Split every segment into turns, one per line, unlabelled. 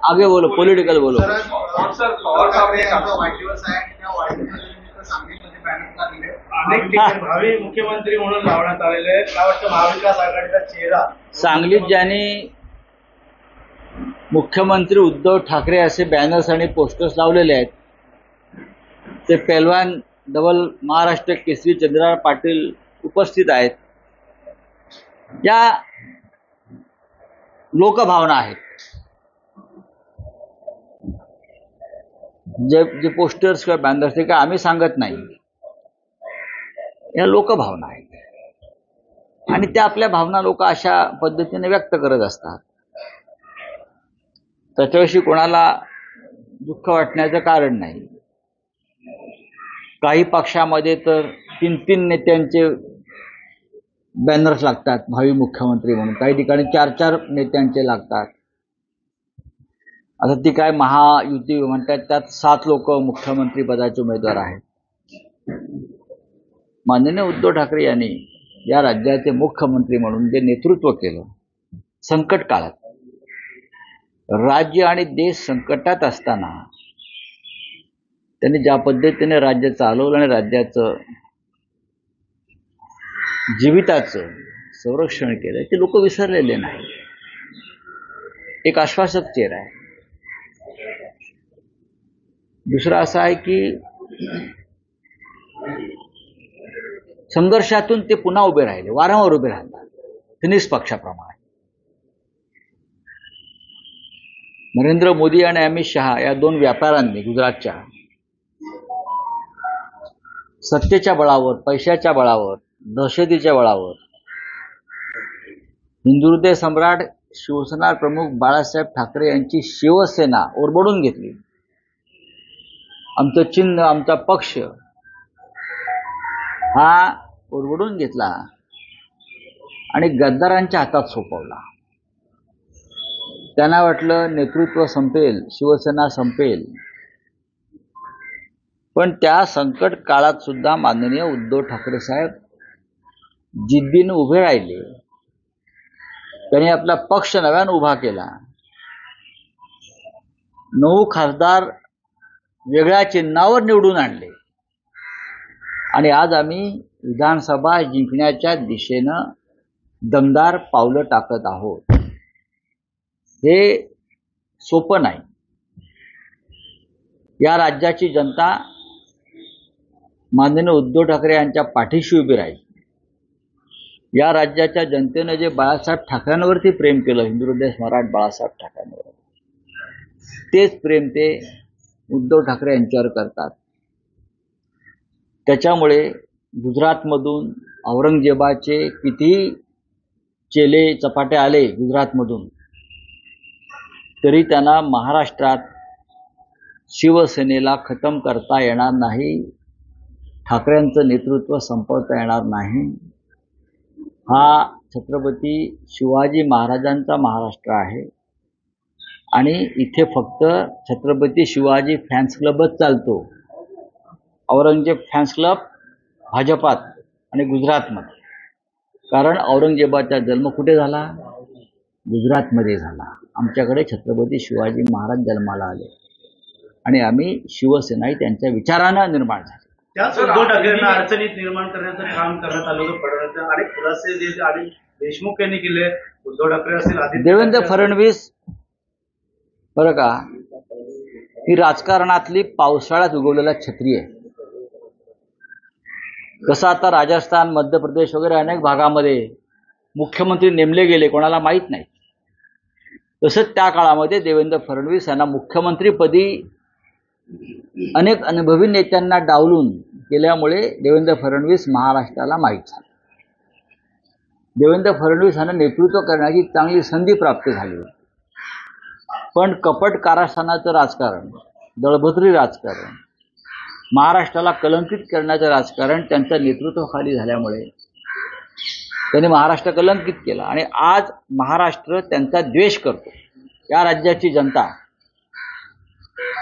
आगे बोलो, पॉलिटिकल बोलो.
सर पवार साहेब यांचा वाढदिवस आहे आणि त्या वाढदिवसानिमित्त सांगलीमध्ये बॅनर लागले. अनेक ठिकाणी भावी मुख्यमंत्री म्हणून लावण्यात आलेले. काय वाटतं महाविकास आघाडीचा चेहरा
सांगलीत ज्यांनी मुख्यमंत्री उद्धव ठाकरे असे बॅनर्स आणि पोस्टर्स लावलेले आहेत ते पेलवान डबल महाराष्ट्र केसरी चंद्रराव पाटील उपस्थित आहेत. या लोकभावना आहेत. जे पोस्टर्स किंवा बॅनर्स ते काय आम्ही सांगत नाही, या लोकभावना आहेत आणि त्या आपल्या भावना लोक अशा पद्धतीने व्यक्त करत असतात. त्याच्याविषयी कोणाला दुःख वाटण्याचं कारण नाही. काही पक्षामध्ये तर 3-3 नेत्यांचे बॅनर्स लागतात भावी मुख्यमंत्री म्हणून, काही ठिकाणी 4-4 नेत्यांचे लागतात. आता ती काय महायुती म्हणतात, त्यात 7 लोक मुख्यमंत्री पदाचे उमेदवार आहेत. माननीय उद्धव ठाकरे यांनी या राज्याचे मुख्यमंत्री म्हणून जे नेतृत्व केलं संकट काळात, राज्य आणि देश संकटात असताना त्यांनी ज्या पद्धतीने राज्य चालवलं आणि राज्याचं जीविताचं संरक्षण केलं ते लोक विसरलेले नाही. एक आश्वासक चेहरा आहे. दुसरा असा आहे की संघर्षातून ते पुन्हा उभे राहिले, वारंवार उभे राहतात फिनिक्स पक्षाप्रमाणे. नरेंद्र मोदी आणि अमित शहा या 2 व्यापाऱ्यांनी गुजरातच्या सत्तेच्या बळावर, पैशाच्या बळावर, दहशतीच्या बळावर हिंदुहृदय सम्राट शिवसेना प्रमुख बाळासाहेब ठाकरे यांची शिवसेना ओरबडून घेतली. आमचं चिन्ह, आमचा पक्ष हा ओरबडून घेतला आणि गद्दारांच्या हातात सोपवला. त्यांना वाटलं नेतृत्व संपेल, शिवसेना संपेल. पण त्या संकट काळात सुद्धा माननीय उद्धव ठाकरे साहेब जिद्दीने उभे राहिले. त्यांनी आपला पक्ष नव्याने उभा केला. 9 खासदार वेगळ्या चिन्हावर निवडून आणले आणि आज आम्ही विधानसभा जिंकण्याच्या दिशेनं दमदार पावलं टाकत आहोत. हे सोपं नाही. या राज्याची जनता माननीय उद्धव ठाकरे यांच्या पाठीशी उभी राहील. या राज्याच्या जनतेनं जे बाळासाहेब ठाकरेंवरती प्रेम केलं, हिंदुहृदय सम्राट बाळासाहेब ठाकरेंवर, तेच प्रेम ते उद्धव ठाकरे यांच्यावर करतात. त्याच्यामुळे गुजरातमधून औरंगजेबाचे कितीही चेले चपाटे आले गुजरातमधून, तरी त्यांना महाराष्ट्रात शिवसेनेला खतम करता येणार नाही, ठाकरेंचं नेतृत्व संपवता येणार नाही. हा छत्रपती शिवाजी महाराजांचा महाराष्ट्र आहे आणि इथे फक्त छत्रपती शिवाजी फॅन्स क्लबच चालतो. औरंगजेब फॅन्स क्लब भाजपात आणि गुजरातमध्ये. कारण औरंगजेबाचा जन्म कुठे झाला? गुजरातमध्ये झाला. आमच्याकडे छत्रपती शिवाजी महाराज जन्माला आले आणि आम्ही शिवसेनाही त्यांच्या विचारानं निर्माण झाली.
त्याच उद्धव ठाकरेंना अडचणीत निर्माण करण्याचं काम करण्यात आलं होतं. फडणवीस अनेक खुलासे जे आणि देशमुख यांनी केले. उद्धव ठाकरे असेल,
देवेंद्र फडणवीस, बरं का, ही राजकारणातली पावसाळ्यात उगवलेला छत्री आहे. कसं आता राजस्थान, मध्य प्रदेश वगैरे अनेक भागामध्ये मुख्यमंत्री नेमले गेले, कोणाला माहीत नाही. तसंच त्या काळामध्ये देवेंद्र फडणवीस यांना मुख्यमंत्रीपदी अनेक अनुभवी नेत्यांना डावलून केल्यामुळे देवेंद्र फडणवीस महाराष्ट्राला माहीत झाले. देवेंद्र फडणवीस यांना नेतृत्व करण्याची चांगली संधी प्राप्त झाली. पण कपट कारस्थानाचं राजकारण, दळभद्री राजकारण, महाराष्ट्राला कलंकित करण्याचं राजकारण त्यांच्या नेतृत्वाखाली झाल्यामुळे त्यांनी महाराष्ट्र कलंकित केला आणि आज महाराष्ट्र त्यांचा द्वेष करतो. या राज्याची जनता,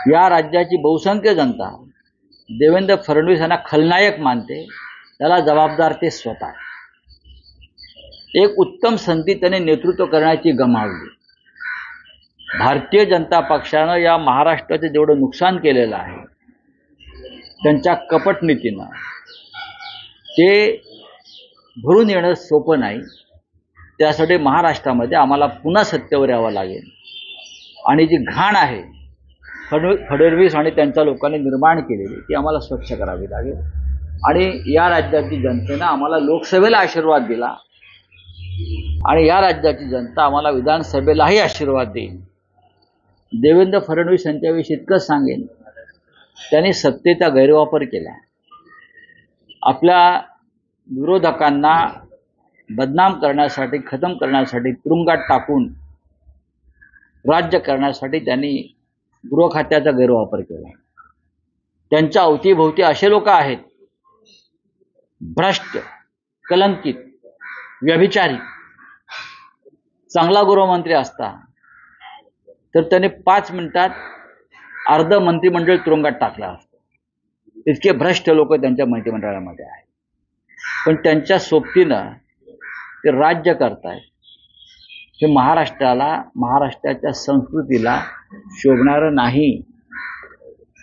या राज्याची बहुसंख्य जनता देवेंद्र फडणवीस यांना खलनायक मानते. त्याला जबाबदार ते स्वतः. एक उत्तम संधी त्यांनी नेतृत्व करण्याची गमावली. भारतीय जनता पक्षानं या महाराष्ट्राचं जेवढं नुकसान केलेलं आहे त्यांच्या कपट नीतीनं ते भरून येणं सोपं नाही. त्यासाठी महाराष्ट्रामध्ये आम्हाला पुन्हा सत्तेवर यावं लागेल आणि जी घाण आहे फडणवीस आणि त्यांच्या लोकांनी निर्माण केलेली ती आम्हाला स्वच्छ करावी लागेल. आणि या राज्याची जनतेनं आम्हाला लोकसभेला आशीर्वाद दिला आणि या राज्याची जनता आम्हाला विधानसभेलाही आशीर्वाद देईल. देवेंद्र फडणवीस यांच्याविषयी इतकंच सांगेन, त्यांनी सत्तेचा गैरवापर केला. आपल्या विरोधकांना बदनाम करण्यासाठी, खतम करण्यासाठी, तुरुंगात टाकून राज्य करण्यासाठी त्यांनी गृह खात्याचा गैरवापर केला. त्यांच्या अवतीभोवती असे लोक आहेत भ्रष्ट, कलंकित, व्यभिचारी. चांगला गृहमंत्री असता तर त्याने 5 मिनिटात अर्ध मंत्रिमंडळ तुरुंगात टाकला असतं. इतके भ्रष्ट लोक त्यांच्या मंत्रिमंडळामध्ये आहेत. पण त्यांच्या सोबतीनं ते राज्य करतायत. हे महाराष्ट्राच्या संस्कृतीला शोभणारं नाही.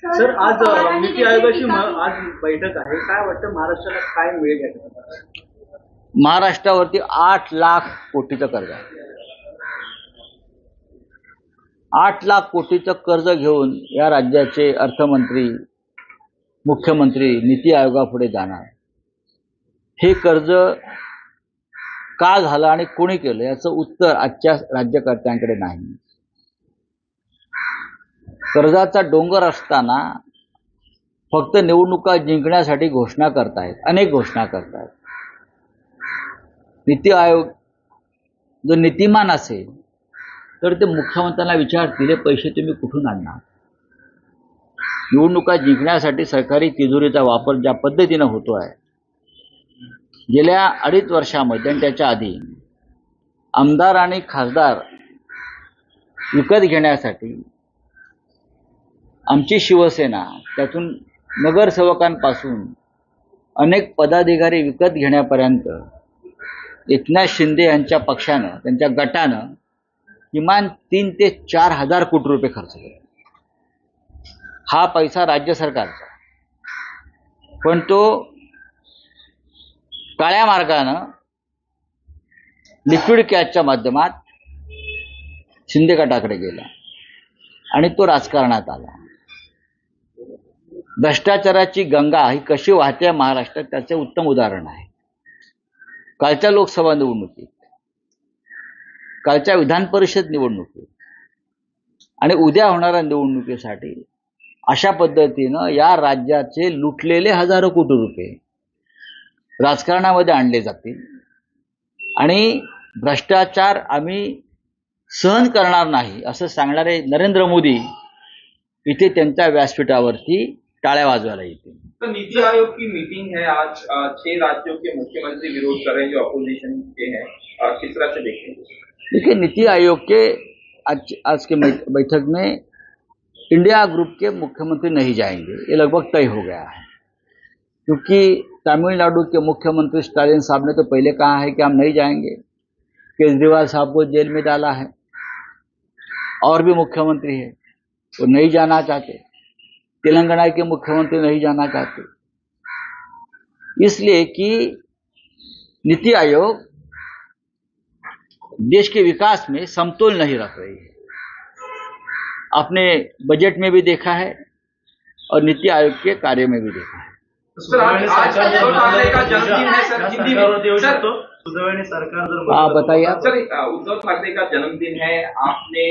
सर, आज नीती आयोगाची आज बैठक आहे. काय वाटतं महाराष्ट्राला काय मिळेल याच्यात?
महाराष्ट्रावरती 8 लाख कोटीचं कर्ज आहे. 8 लाख कोटीचं कर्ज घेऊन या राज्याचे अर्थमंत्री, मुख्यमंत्री नीती आयोगापुढे जाणार. हे कर्ज का झालं आणि कोणी केलं याचं उत्तर आजच्या राज्यकर्त्यांकडे नाही. कर्जाचा डोंगर असताना फक्त निवडणुका जिंकण्यासाठी घोषणा करतायत, अनेक घोषणा करतायत. नीती आयोग जर नीतिमान असेल तर ते मुख्यमंत्र्यांना विचारतील हे पैसे तुम्ही कुठून आणणार. निवडणुका जिंकण्यासाठी सरकारी तिजोरीचा वापर ज्या पद्धतीनं होतो आहे, गेल्या 2.5 वर्षामध्ये आणि त्याच्या आधी आमदार आणि खासदार विकत घेण्यासाठी आमची शिवसेना, त्यातून नगरसेवकांपासून अनेक पदाधिकारी विकत घेण्यापर्यंत एकनाथ शिंदे यांच्या पक्षानं, त्यांच्या गटानं किमान 3 ते 4 हजार कोटी रुपये खर्च केले. हा पैसा राज्य सरकारचा, पण तो काळ्या मार्गानं लिक्विड कॅशच्या माध्यमात शिंदे गटाकडे गेला आणि तो राजकारणात आला. भ्रष्टाचाराची गंगा ही कशी वाहते महाराष्ट्रात त्याचे उत्तम उदाहरण आहे. कालच्या लोकसभा निवडणुकीत, कालच्या विधान परिषद निवडणुकीत आणि उद्या होणाऱ्या निवडणुकीसाठी अशा पद्धतीनं या राज्याचे लुटलेले हजारो कोटी रुपये राजकारणामध्ये आणले जातील आणि भ्रष्टाचार आम्ही सहन करणार नाही असं सांगणारे नरेंद्र मोदी इथे त्यांच्या व्यासपीठावरती टाळ्या वाजवायला येतील.
तो नीति आयोग की मीटिंग है आज, 6 राज्यों के मुख्यमंत्री विरोध कर रहे हैं जो अपोजिशन के हैं. किस तरह से देखेंगे?
देखिए, नीति आयोग के आज के बैठक में इंडिया ग्रुप के मुख्यमंत्री नहीं जाएंगे, ये लगभग तय हो गया है. क्योंकि तमिलनाडु के मुख्यमंत्री स्टालिन साहब ने तो पहले कहा है कि हम नहीं जाएंगे. केजरीवाल साहब को जेल में डाला है. और भी मुख्यमंत्री है वो नहीं जाना चाहते. तेलंगाना के मुख्यमंत्री नहीं जाना चाहते, इसलिए कि नीति आयोग देश के विकास में समतोल नहीं रख रही है. आपने बजट में भी देखा है और नीति आयोग के कार्य में भी देखा है.
सर, आज उद्धव ठाकरे का जन्मदिन है सर, हिंदी में सर.
हाँ, बताइए आप.
सर, उद्धव ठाकरे का जन्मदिन है. आपने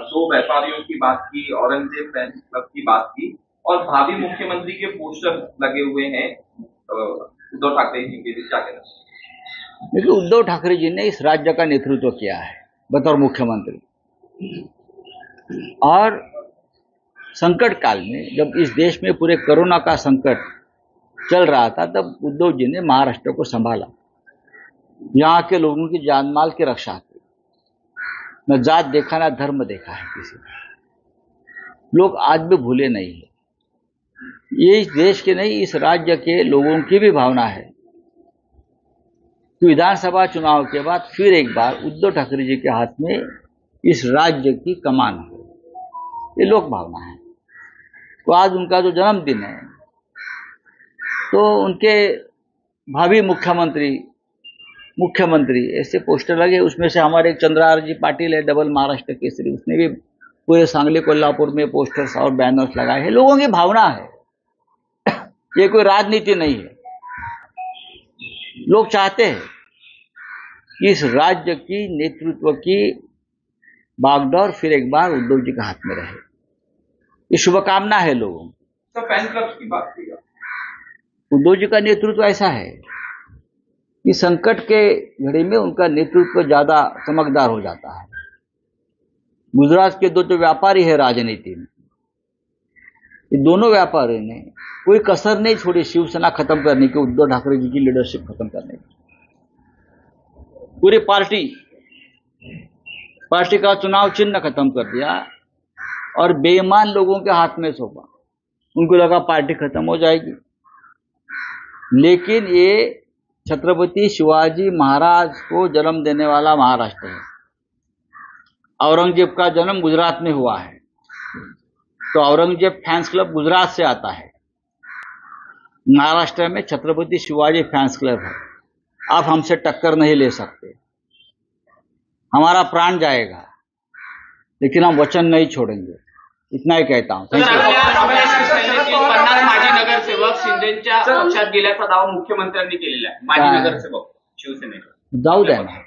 2 व्यापारियों की बात की, औरंगजेब फैन क्लब की बात की और भावी मुख्यमंत्री के पोस्टर लगे हुए हैं उद्धव ठाकरे जी के लिए. क्या कहना?
देखिए, उद्धव ठाकरे जी ने इस राज्य का नेतृत्व किया है बतौर मुख्यमंत्री, और संकट काल में जब इस देश में पूरे कोरोना का संकट चल रहा था तब उद्धव जी ने महाराष्ट्र को संभाला. यहाँ के लोगों की जान माल की रक्षा की. न जात देखा न धर्म देखा है किसी ने. लोग आज भी भूले नहीं है. ये इस देश के नहीं, इस राज्य के लोगों की भी भावना है कि विधानसभा चुनाव के बाद फिर एक बार उद्धव ठाकरे जी के हाथ में इस राज्य की कमान है. ये लोक भावना है। तो आज उनका जो जन्मदिन है तो उनके भावी मुख्यमंत्री ऐसे पोस्टर लगे, उसमें से हमारे एक चंद्रहार जी पाटिल है, डबल महाराष्ट्र केसरी, उसने भी पूरे सांगली कोल्हापुर में पोस्टर्स और बैनर्स लगाए हैं। लोगों की भावना है, ये कोई राजनीति नहीं है। लोग चाहते हैं कि इस राज्य की नेतृत्व की बागडोर फिर एक बार उद्धव जी के हाथ में रहे, ये शुभकामना है लोगों की।
तो फैन क्लब की बात की
उद्धव जी का नेतृत्व ऐसा है कि संकट के घड़ी में उनका नेतृत्व ज्यादा चमकदार हो जाता है। गुजरात के दो जो व्यापारी है राजनीति में, ये दोनों व्यापारियों ने कोई कसर नहीं छोड़ी शिवसेना खत्म करने की, उद्धव ठाकरे जी की लीडरशिप खत्म करने की। पूरी पार्टी का चुनाव चिन्ह खत्म कर दिया और बेईमान लोगों के हाथ में सौंपा। उनको लगा पार्टी खत्म हो जाएगी, लेकिन ये छत्रपति शिवाजी महाराज को जन्म देने वाला महाराष्ट्र है। औरंगजेब का जन्म गुजरात में हुआ है, तो औरंगजेब फैंस क्लब गुजरात से आता है। महाराष्ट्र में छत्रपति शिवाजी फैंस क्लब है। आप हमसे टक्कर नहीं ले सकते, हमारा प्राण जाएगा, लेकिन हम वचन नहीं छोड़ेंगे। इतना ही कहता हूं।
50 माजी नगरसेवक शिंदेच्या पक्षात गेल्याचा दावा मुख्यमंत्र्यांनी केलेला आहे। माजी नगरसेवक शिवसेनेचे
जाऊ द्या ना,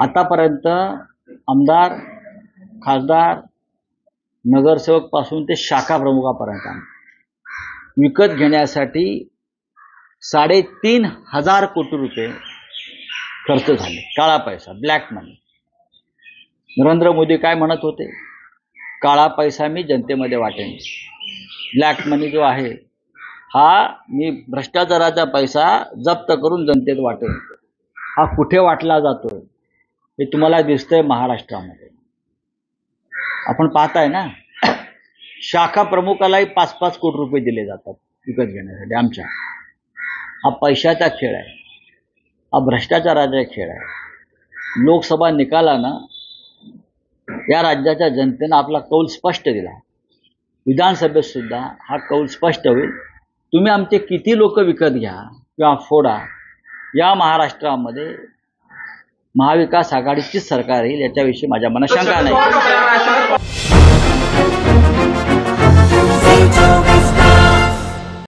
आतापर्यंत आमदार, खासदार, नगरसेवक पासून ते शाखा प्रमुखापर्यंत विकत घेण्यासाठी 3,500 कोटी रुपये खर्च झाले, काळा पैसा, ब्लॅक मनी। नरेंद्र मोदी काय म्हणत होते, काळा पैसा मी जनतेमध्ये वाटेन, ब्लॅक मनी जो आहे हा मी भ्रष्टाचाराचा पैसा जप्त करून जनतेत वाटेन। हा कुठे वाटला जातोय हे तुम्हाला दिसतंय महाराष्ट्रामध्ये। आपण पाहताय ना, शाखा प्रमुखालाही 5-5 कोटी रुपये दिले जातात विकत घेण्यासाठी आमच्या। हा पैशाचा खेळ आहे, हा भ्रष्टाचाराचा खेळ आहे। लोकसभा निकालानं या राज्याच्या जनतेनं आपला कौल स्पष्ट दिला, विधानसभेत सुद्धा हा कौल स्पष्ट होईल। तुम्ही आमचे किती लोक विकत घ्या किंवा फोडा, या महाराष्ट्रामध्ये महाविकास आघाडीचीच सरकार येईल, याच्याविषयी माझ्या मनात शंका नाही।